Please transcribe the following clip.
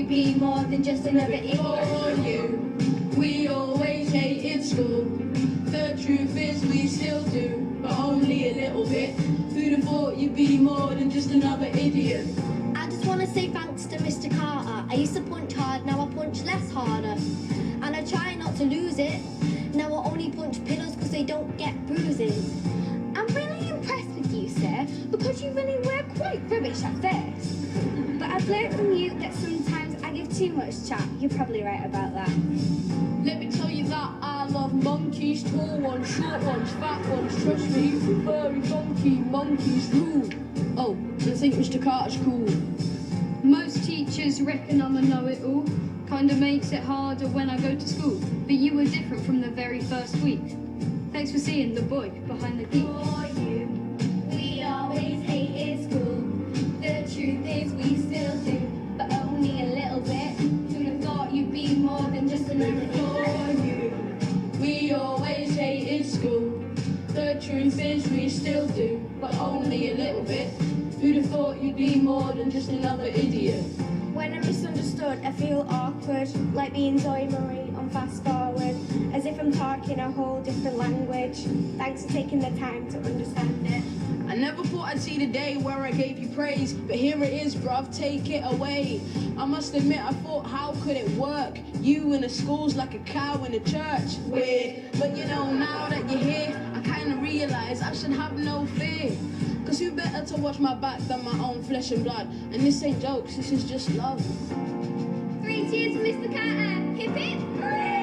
be more than just another idiot. For you, we always hated school. The truth is we still do, but only a little bit. Who'd have thought you'd be more than just another idiot? I just want to say thanks to Mr. Carter. I used to punch hard, now I punch less harder. And I try not to lose it. Now I only punch pillows because they don't get bruises. I'm really impressed with you, sir, because you really were quite rubbish at first. But I've learned from you that sometimes I give too much chat. You're probably right about that. Let me tell you that I love monkeys, tall ones, short ones, fat ones. Trust me, furry donkey, monkeys rule. Oh, I think Mr. Carter's cool. Most teachers reckon I'm a know-it-all. Kinda makes it harder when I go to school. But you were different from the very first week. Thanks for seeing the boy behind the geek. For you, we always hated school. The truth is we still do, but only a little bit. Who'd have thought you'd be more than just another idiot? For you, we always hated school. The truth is we still do, but only a little bit. Who'd have thought you'd be more than just another idiot? When I'm misunderstood, I feel awkward, like being Zoe Marie on Fast Forward, as if I'm talking a whole different language. Thanks for taking the time to understand it. I never thought I'd see the day where I gave you praise, but here it is, bruv, take it away. I must admit, I thought, how could it work? You in the schools like a cow in a church. Weird, but you know, now that you're here, I kinda realize I should have no fear. Cause who better to watch my back than my own flesh and blood? And this ain't jokes, this is just love. 3 cheers for Mr. Carter. Hip hip.